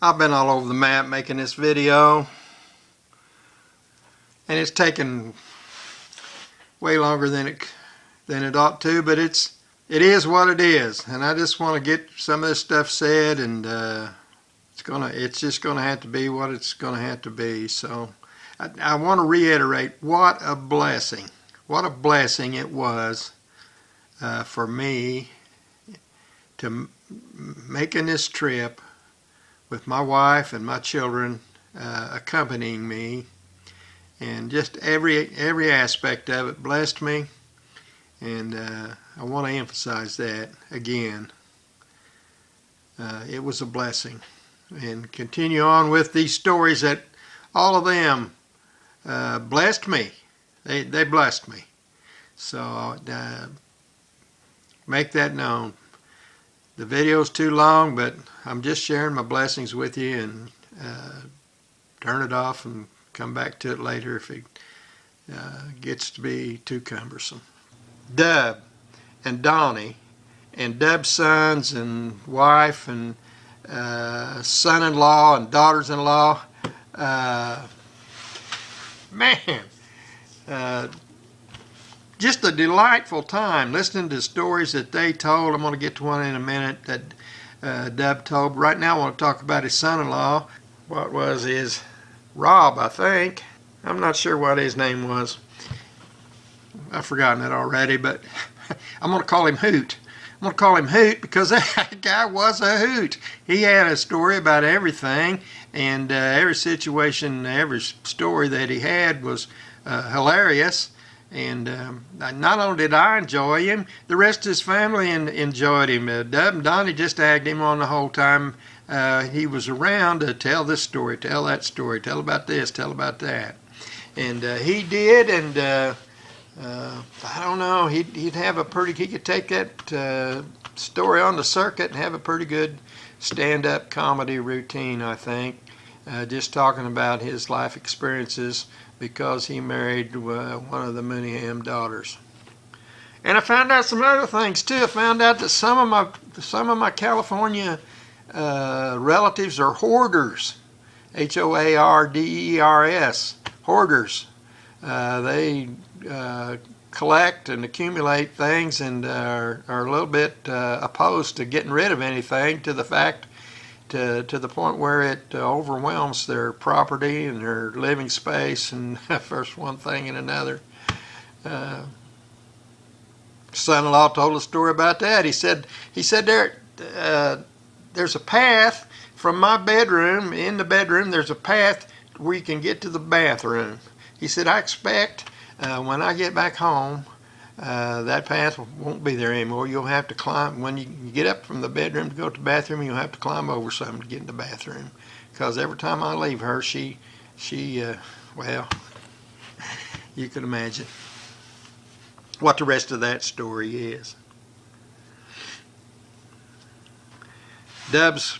I've been all over the map making this video, and it's taken way longer than it ought to, but it is what it is, and I just want to get some of this stuff said, and it's just gonna have to be what it's gonna have to be. So I want to reiterate what a blessing it was for me to making this trip with my wife and my children accompanying me, and just every aspect of it blessed me, and I want to emphasize that again. It was a blessing, and continue on with these stories that all of them blessed me. They blessed me. So make that known. The video's too long, but I'm just sharing my blessings with you, and turn it off and come back to it later if it gets to be too cumbersome. Dub and Donnie and Dub's sons and wife and son-in-law and daughters-in-law, just a delightful time listening to stories that they told. I'm going to get to one in a minute that Dub told. Right now I want to talk about his son-in-law. What was his? Rob, I think. I'm not sure what his name was. I've forgotten it already, but I'm going to call him Hoot. I'm going to call him Hoot because that guy was a hoot. He had a story about everything, and every situation, every story that he had was hilarious. And not only did I enjoy him, the rest of his family enjoyed him. Dub and Donnie just egged him on the whole time he was around to tell this story, tell that story, tell about this, tell about that. And he did, and I don't know, he'd have a pretty, he could take that story on the circuit and have a pretty good stand-up comedy routine, I think, just talking about his life experiences, because he married one of the Mooneyham daughters. And I found out some other things too. I found out that some of my California relatives are hoarders. Hoarders. Hoarders. They collect and accumulate things, and are a little bit opposed to getting rid of anything, to the point where it overwhelms their property and their living space, and first one thing and another. Son-in-law told a story about that. He said there's a path from my bedroom, in the bedroom there's a path where you can get to the bathroom. He said, I expect when I get back home that path won't be there anymore. You'll have to climb, when you get up from the bedroom to go to the bathroom, you'll have to climb over something to get in the bathroom, because every time I leave her, she well, you can imagine what the rest of that story is. Dub's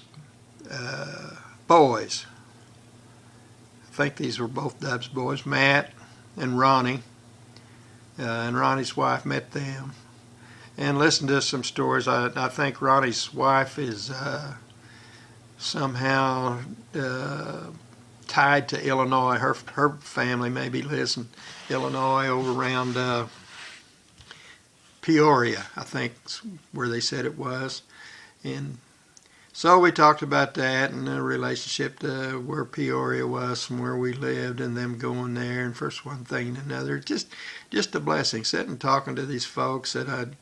boys, I think these were both Dub's boys, Matt and Ronnie, and Ronnie's wife, met them and listened to some stories. I think Ronnie's wife is somehow tied to Illinois. Her family maybe lives in Illinois, over around Peoria, I think where they said it was. And so we talked about that, and the relationship to where Peoria was from where we lived, and them going there, and first one thing and another. Just a blessing, sitting and talking to these folks that I'd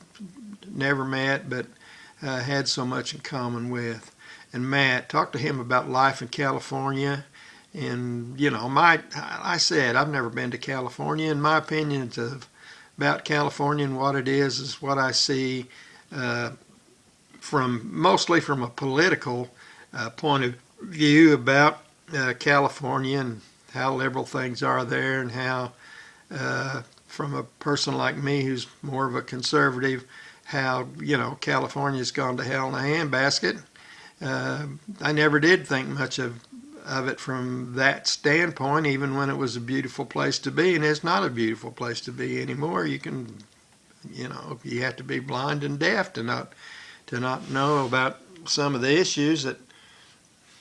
never met, but had so much in common with. And Matt, talked to him about life in California. And, you know, I said, I've never been to California, and my opinions about California and what it is what I see mostly from a political point of view about California, and how liberal things are there, and how from a person like me who's more of a conservative, how, you know, California's gone to hell in a handbasket. I never did think much of it from that standpoint, even when it was a beautiful place to be, and it's not a beautiful place to be anymore. You have to be blind and deaf to not know about some of the issues that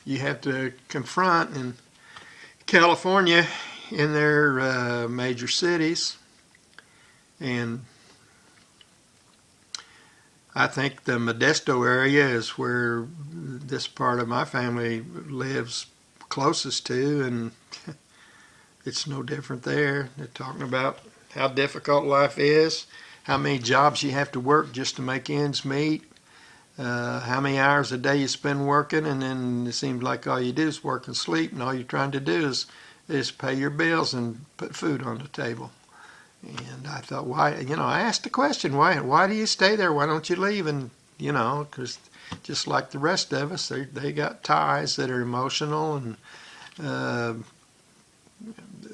you have to confront in California in their major cities. And I think the Modesto area is where this part of my family lives closest to, and it's no different there. They're talking about how difficult life is, how many jobs you have to work just to make ends meet, how many hours a day you spend working, and then it seems like all you do is work and sleep, and all you're trying to do is pay your bills and put food on the table. And I thought, why? I asked the question, why do you stay there? Why don't you leave? And because just like the rest of us, they got ties that are emotional, and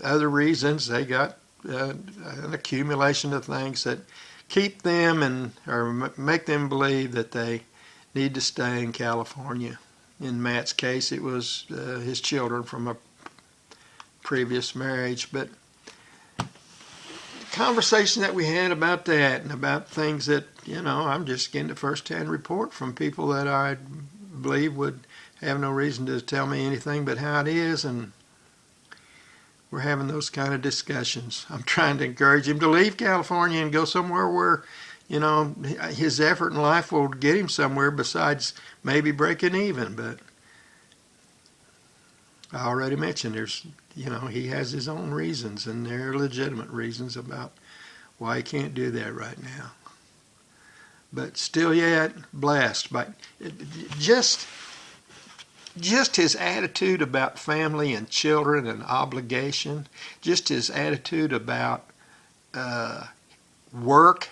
other reasons. They got an accumulation of things that keep them or make them believe that they need to stay in California. In Matt's case, it was his children from a previous marriage. But the conversation that we had about that and about things that, I'm just getting a first-hand report from people that I believe would have no reason to tell me anything but how it is, and we're having those kind of discussions. I'm trying to encourage him to leave California and go somewhere where, his effort in life will get him somewhere besides maybe breaking even. But I already mentioned he has his own reasons, and they're legitimate reasons about why he can't do that right now. But still yet blessed by just his attitude about family and children and obligation, just his attitude about work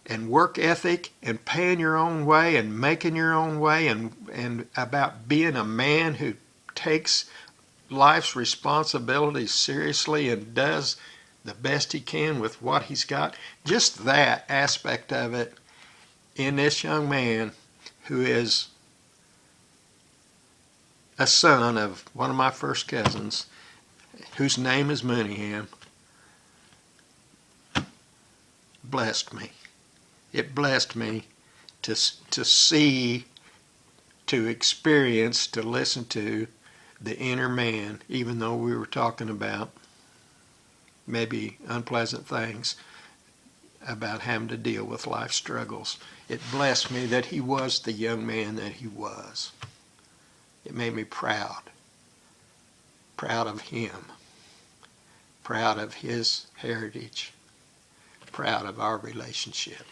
and work ethic and paying your own way and making your own way, and about being a man who takes life's responsibilities seriously and does the best he can with what he's got. Just that aspect of it in this young man who is a son of one of my first cousins, whose name is Mooneyham, blessed me. It blessed me to see, to experience, to listen to the inner man, even though we were talking about maybe unpleasant things about having to deal with life struggles. It blessed me that he was the young man that he was. It made me proud of him, proud of his heritage, proud of our relationship.